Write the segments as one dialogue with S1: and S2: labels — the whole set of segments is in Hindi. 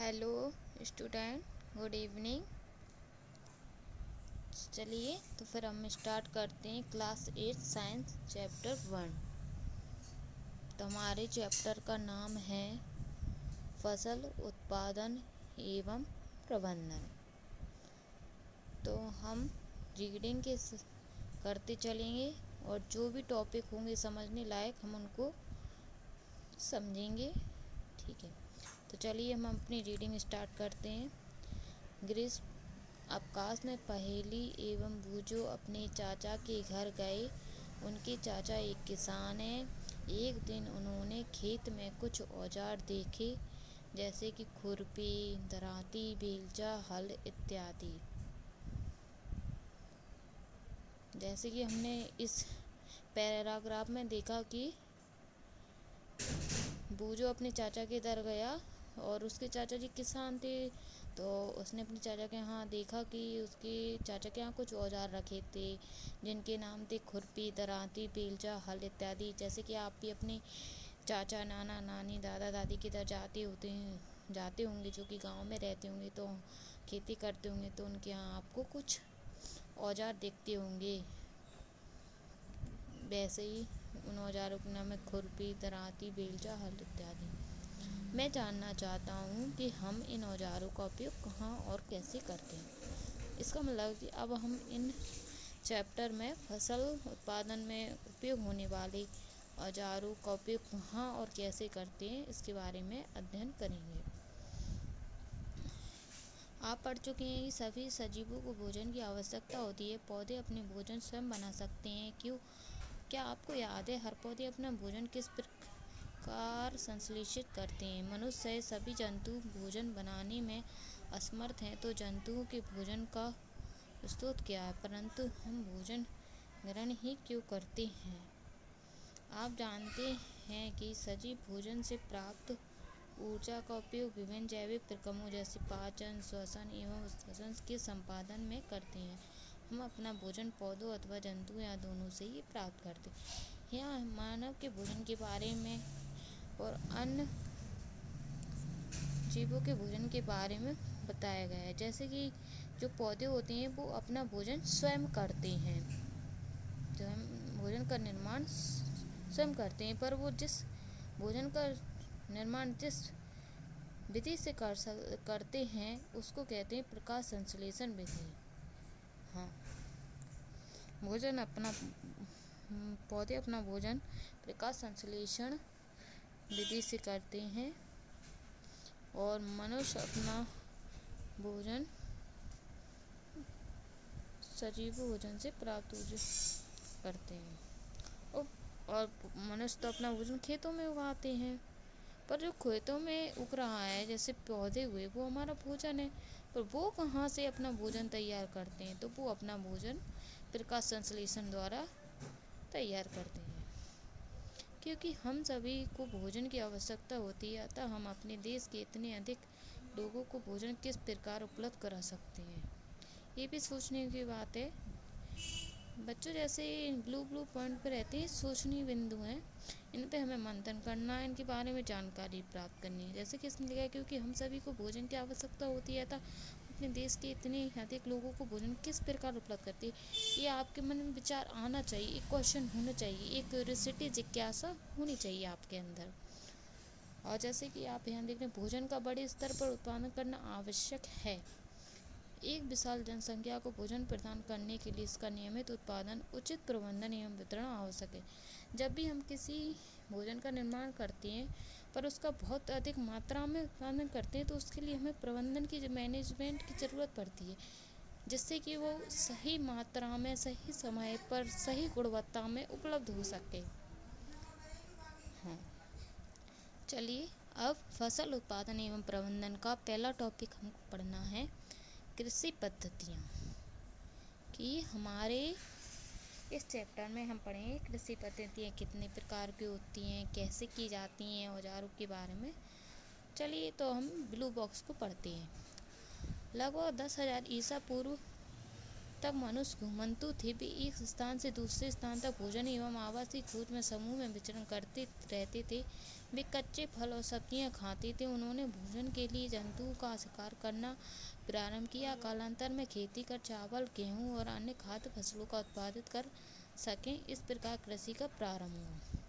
S1: Hello student, good evening. चलिए तो फिर हम स्टार्ट करते हैं क्लास 8 साइंस चैप्टर 1। तो हमारे चैप्टर का नाम है फसल उत्पादन एवं प्रबंधन। तो हम रीडिंग के करते चलेंगे और जो भी टॉपिक होंगे समझने लायक हम उनको समझेंगे। ठीक है, तो चलिए हम अपनी रीडिंग स्टार्ट करते हैं। ग्रीष्म अवकाश में पहेली एवं बूझो अपने चाचा के घर गए। उनके चाचा एक किसान हैं। एक दिन उन्होंने खेत में कुछ औजार देखे, जैसे कि खुरपी, दरांती, बेलचा, हल इत्यादि। जैसे कि हमने इस पैराग्राफ में देखा कि बूझो अपने चाचा के घर गया और उसके चाचा जी किसान थे। तो उसने अपने चाचा के यहाँ देखा कि उसके चाचा के यहाँ कुछ औजार रखे थे, जिनके नाम थे खुरपी, दरांती, बेलचा, हल इत्यादि। जैसे कि आप भी अपने चाचा, नाना, नानी, दादा, दादी की तरह जाते होंगे, जो कि गांव में रहते होंगे, तो खेती करते होंगे, तो उनके यहाँ आपको कुछ औजार दिखते होंगे। वैसे ही उन औजारों के नाम है खुरपी, दरांती, बेलचा, हल इत्यादि। मैं जानना चाहता हूँ कि हम इन औजारों का उपयोग कहाँ और कैसे करते हैं। इसका मतलब कि अब हम इन चैप्टर में फसल उत्पादन में उपयोग होने वाले औजारों का उपयोग कहाँ और कैसे करते हैं, इसके बारे में अध्ययन करेंगे। आप पढ़ चुके हैं कि सभी सजीवों को भोजन की आवश्यकता होती है। पौधे अपने भोजन स्वयं बना सकते हैं। क्यों? क्या आपको याद है हर पौधे अपना भोजन किस प्रकार संश्लेषित करते हैं? मनुष्य सहित सभी जंतु भोजन बनाने में असमर्थ हैं। तो जंतुओं के भोजन का स्रोत क्या है? परंतु हम भोजन ग्रहण ही क्यों करते हैं? आप जानते हैं कि सजीव भोजन से प्राप्त ऊर्जा का उपयोग विभिन्न जैविक प्रक्रियाओं जैसे पाचन, श्वसन एवं उत्सर्जन के संपादन में करते हैं। हम अपना भोजन पौधों अथवा जंतु या दोनों से ही प्राप्त करते हैं। यहाँ मानव के भोजन के बारे में और अन्य जीवों के भोजन के बारे में बताया गया है। जैसे कि जो पौधे होते हैं वो अपना भोजन स्वयं करते हैं, जो हम भोजन का निर्माण स्वयं करते हैं, पर वो जिस भोजन का निर्माण जिस विधि से करते हैं उसको कहते हैं प्रकाश संश्लेषण विधि। हाँ, पौधे अपना भोजन प्रकाश संश्लेषण विधि से करते हैं और मनुष्य अपना भोजन सजीव भोजन से प्राप्त ऊर्जा करते हैं। और मनुष्य तो अपना भोजन खेतों में उगाते हैं, पर जो खेतों में उग रहा है जैसे पौधे हुए, वो हमारा भोजन है। पर वो कहाँ से अपना भोजन तैयार करते हैं? तो वो अपना भोजन प्रकाश संश्लेषण द्वारा तैयार करते हैं। क्योंकि हम सभी को भोजन की आवश्यकता होती है, अतः हम अपने देश के इतने अधिक लोगों को भोजन किस प्रकार उपलब्ध करा सकते हैं, ये भी सोचने की बात है। बच्चों, जैसे ब्लू पॉइंट पर रहते हैं सोचनीय बिंदु हैं, इन पे हमें मंथन करना है, इनके बारे में जानकारी प्राप्त करनी है। जैसे कि इसमें लिखा है क्योंकि हम सभी को भोजन की आवश्यकता होती है, तथा अपने देश के इतने अधिक लोगों को भोजन किस प्रकार उपलब्ध करती है, ये आपके मन में विचार आना चाहिए, एक क्वेश्चन होना चाहिए, एक क्यूरियोसिटी, जिज्ञासा होनी चाहिए आपके अंदर। और जैसे कि आप यहाँ देख रहे हैं, भोजन का बड़े स्तर पर उत्पादन करना आवश्यक है। एक विशाल जनसंख्या को भोजन प्रदान करने के लिए इसका नियमित उत्पादन, उचित प्रबंधन एवं वितरण आवश्यक है। जब भी हम किसी भोजन का निर्माण करते हैं पर उसका बहुत अधिक मात्रा में उत्पादन करते हैं, तो उसके लिए हमें प्रबंधन की, मैनेजमेंट की ज़रूरत पड़ती है, जिससे कि वो सही मात्रा में, सही समय पर, सही गुणवत्ता में उपलब्ध हो सके। हाँ, चलिए अब फसल उत्पादन एवं प्रबंधन का पहला टॉपिक हमको पढ़ना है कृषि पद्धतियाँ। कि हमारे इस चैप्टर में हम पढ़ेंगे कृषि पद्धतियाँ कितने प्रकार की होती हैं, कैसे की जाती हैं, औजारों के बारे में। चलिए तो हम ब्लू बॉक्स को पढ़ते हैं। लगभग 10,000 ईसा पूर्व तक मनुष्य घुमंतु थे। वे एक स्थान से दूसरे स्थान तक भोजन एवं आवास की खोज में समूह में विचरण करते रहते थे। वे कच्चे फल और सब्जियां खाते थे। उन्होंने भोजन के लिए जंतुओं का शिकार करना प्रारंभ किया। कालांतर में खेती कर चावल, गेहूं और अन्य खाद्य फसलों का उत्पादित कर सकें, इस प्रकार कृषि का प्रारंभ हुआ।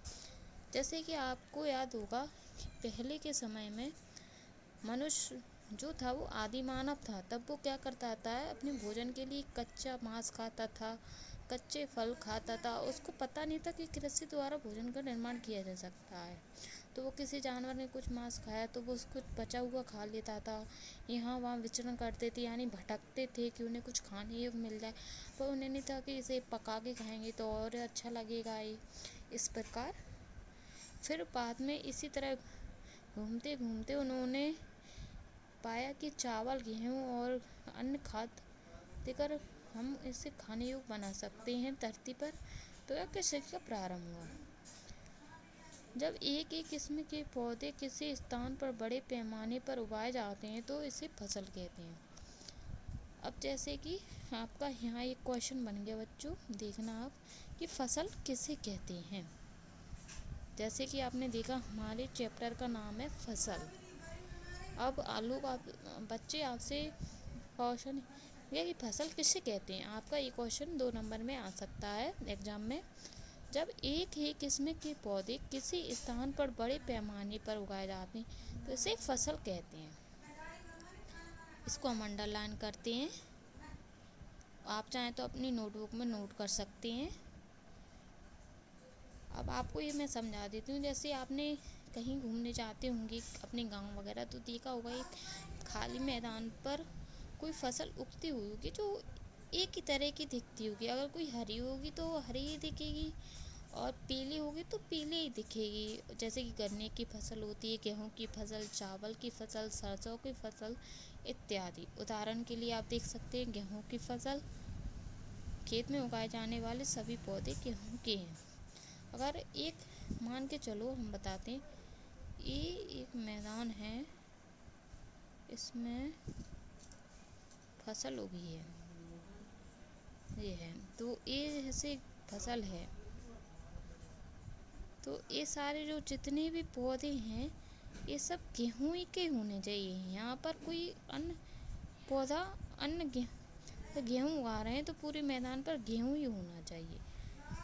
S1: जैसे कि आपको याद होगा कि पहले के समय में मनुष्य जो था वो आदि मानव था। तब वो क्या करता था, अपने भोजन के लिए कच्चा मांस खाता था, कच्चे फल खाता था। उसको पता नहीं था कि कृषि द्वारा भोजन का निर्माण किया जा सकता है। तो वो किसी जानवर ने कुछ मांस खाया तो वो उसको बचा हुआ खा लेता था। यहाँ वहाँ विचरण करते थे, यानी भटकते थे कि उन्हें कुछ खाने योग्य मिल जाए, पर उन्हें नहीं था कि इसे पका के खाएंगे तो और अच्छा लगेगा ये। इस प्रकार फिर बाद में इसी तरह घूमते घूमते उन्होंने पाया कि चावल, गेहूँ और अन्य खाद्य देकर हम इसे खाने योग्य बना सकते हैं धरती पर। तो यह कृषि का प्रारंभ हुआ। जब एक एक किस्म के पौधे किसी स्थान पर बड़े पैमाने पर उगाए जाते हैं तो इसे फसल कहते हैं। अब जैसे कि आपका यहाँ एक क्वेश्चन बन गया बच्चों, देखना आप कि फसल किसे कहते हैं। जैसे कि आपने देखा हमारे चैप्टर का नाम है फसल। अब बच्चे आपसे क्वेश्चन ये कि फसल किसे कहते हैं। आपका ये क्वेश्चन 2 नंबर में आ सकता है एग्जाम में। जब एक ही किस्म के पौधे किसी स्थान पर बड़े पैमाने पर उगाए जाते हैं तो इसे फसल कहते हैं। इसको हम अंडरलाइन करते हैं। आप चाहें तो अपनी नोटबुक में नोट कर सकते हैं। अब आपको ये मैं समझा देती हूँ। जैसे आपने कहीं घूमने जाते होंगे अपने गांव वगैरह, तो देखा होगा एक खाली मैदान पर कोई फसल उगती हुई होगी जो एक ही तरह की दिखती होगी। अगर कोई हरी होगी तो हरी ही दिखेगी और पीली होगी तो पीली ही दिखेगी। जैसे कि गन्ने की फसल होती है, गेहूं की फसल, चावल की फसल, सरसों की फसल इत्यादि। उदाहरण के लिए आप देख सकते हैं गेहूं की फसल। खेत में उगाए जाने वाले सभी पौधे गेहूं के हैं। अगर एक मान के चलो हम बताते हैं, ये एक मैदान है, इसमें फसल उगी है, ये है, तो ये जैसे फसल है, तो ये सारे जो जितने भी पौधे हैं ये सब गेहूं ही के होने चाहिए। यहाँ पर कोई अन्य पौधा अन्य गेहूं उगा रहे हैं तो पूरे मैदान पर गेहूं ही होना चाहिए।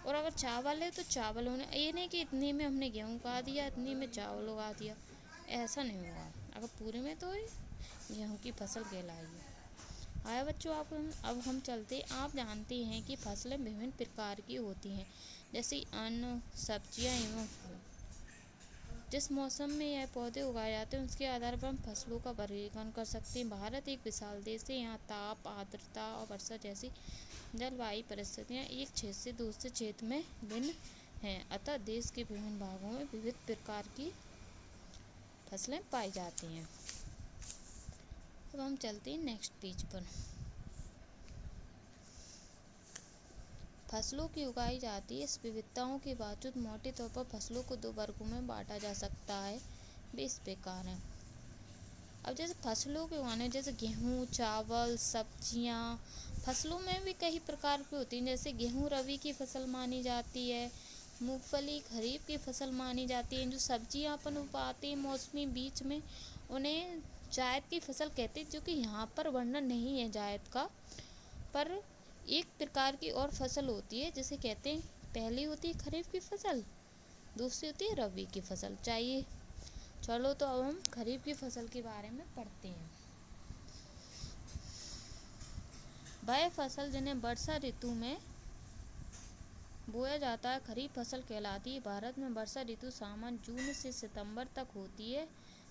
S1: और अगर चावल है तो चावल होने, ये नहीं कि इतने में हमने गेहूं उगा दिया, इतने में चावल उगा दिया, ऐसा नहीं होगा। अगर पूरे में तो गेहूं की फसल कहलाएगी। आया बच्चों, अब हम चलते। आप जानते हैं कि फसलें विभिन्न प्रकार की होती हैं, जैसे अन्न, सब्जियां एवं फल। जिस मौसम में यह पौधे उगाए जाते हैं उसके आधार पर हम फसलों का वर्गीकरण कर सकते हैं। भारत एक विशाल देश है। यहाँ ताप, आर्द्रता और वर्षा जैसी जलवायु परिस्थितियाँ एक क्षेत्र से दूसरे क्षेत्र में भिन्न हैं, अतः देश के विभिन्न भागों में विविध प्रकार की फसलें पाई जाती हैं। अब हम चलते हैं नेक्स्ट पेज पर। फसलों की उगाई जाती है। इस विविधताओं के बावजूद मोटे तौर पर फसलों को 2 वर्गों में बांटा जा सकता है। वे इस प्रकार हैं। अब जैसे फसलों के उगाने, जैसे गेहूँ, चावल, सब्जियाँ, फसलों में भी कई प्रकार की होती हैं। जैसे गेहूँ रबी की फसल मानी जाती है, मूंगफली खरीफ की फसल मानी जाती है। जो सब्जियाँ अपन उगाते हैं मौसमी बीच में, उन्हें जायद की फसल कहते हैं, जो कि यहाँ पर वर्णन नहीं है जायद का। पर एक प्रकार की और फसल होती है जिसे कहते हैं, पहली होती है खरीफ की फसल, दूसरी होती है रबी की फसल। चाहिए चलो तो अब हम खरीफ की फसल के बारे में पढ़ते हैं। वह फसल जिन्हें वर्षा ऋतु में बोया जाता है खरीफ फसल कहलाती है। भारत में वर्षा ऋतु सामान्य जून से सितंबर तक होती है।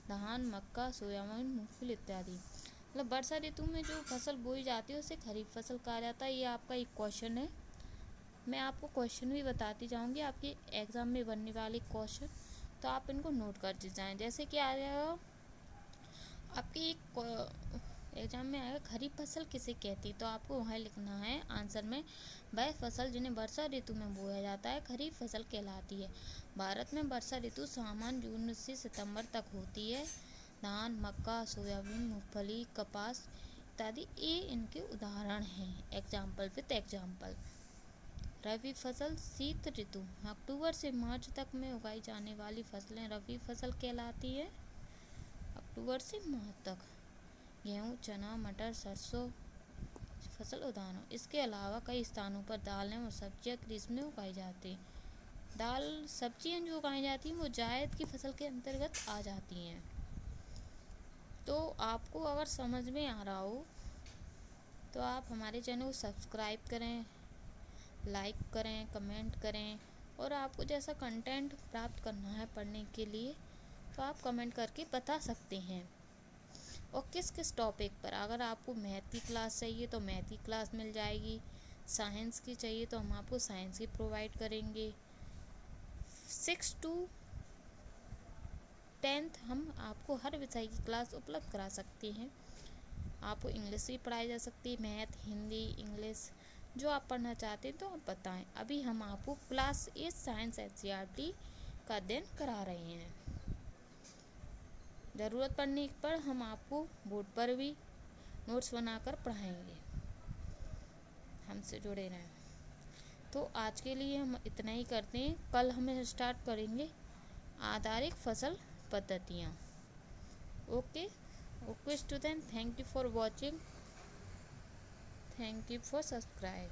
S1: धान, मक्का, सोयाबीन, मूंगफली इत्यादि। मतलब वर्षा ऋतु में जो फसल बोई जाती है उसे खरीफ फसल कहा जाता है। ये आपका एक क्वेश्चन है। मैं आपको क्वेश्चन भी बताती जाऊंगी, आपके एग्जाम में बनने वाले क्वेश्चन, तो आप इनको नोट करते जाएं। जैसे कि आ जाएगा आपके एक एग्जाम में आएगा खरीफ फसल किसे कहती है, तो आपको वहाँ लिखना है आंसर में, वह फसल जिन्हें वर्षा ऋतु में बोया जाता है खरीफ फसल कहलाती है। भारत में वर्षा ऋतु सामान्य जून से सितंबर तक होती है। धान, मक्का, सोयाबीन, मूंगफली, कपास इत्यादि ये इनके उदाहरण हैं। Example with example. रबी फसल शीत ऋतु अक्टूबर से मार्च तक में उगाई जाने वाली फसलें रबी फसल कहलाती है। अक्टूबर से मार्च तक गेहूँ, चना, मटर, सरसों फसल उदाहरण। इसके अलावा कई स्थानों पर दालें और सब्जियां ग्रीष्म में उगाई जाती हैं। दाल सब्जियां जो उगाई जाती हैं वो जायद की फसल के अंतर्गत आ जाती हैं। तो आपको अगर समझ में आ रहा हो तो आप हमारे चैनल को सब्सक्राइब करें, लाइक करें, कमेंट करें, और आपको जैसा कंटेंट प्राप्त करना है पढ़ने के लिए तो आप कमेंट करके बता सकते हैं। और किस किस टॉपिक पर, अगर आपको मैथ की क्लास चाहिए तो मैथ की क्लास मिल जाएगी, साइंस की चाहिए तो हम आपको साइंस की प्रोवाइड करेंगे। 6 to 10th हम आपको हर विषय की क्लास उपलब्ध करा सकते हैं। आपको इंग्लिश भी पढ़ाई जा सकती है, मैथ, हिंदी, इंग्लिश जो आप पढ़ना चाहते हैं तो आप बताएं। अभी हम आपको क्लास 8 साइंस एनसीईआरटी का अध्ययन करा रहे हैं। ज़रूरत पड़ने पर हम आपको बोर्ड पर भी नोट्स बनाकर पढ़ाएंगे। हमसे जुड़े रहें। तो आज के लिए हम इतना ही करते हैं। कल हमें स्टार्ट करेंगे आधारिक फसल पद्धतियाँ। Okay student, thank you for watching, thank you for subscribe.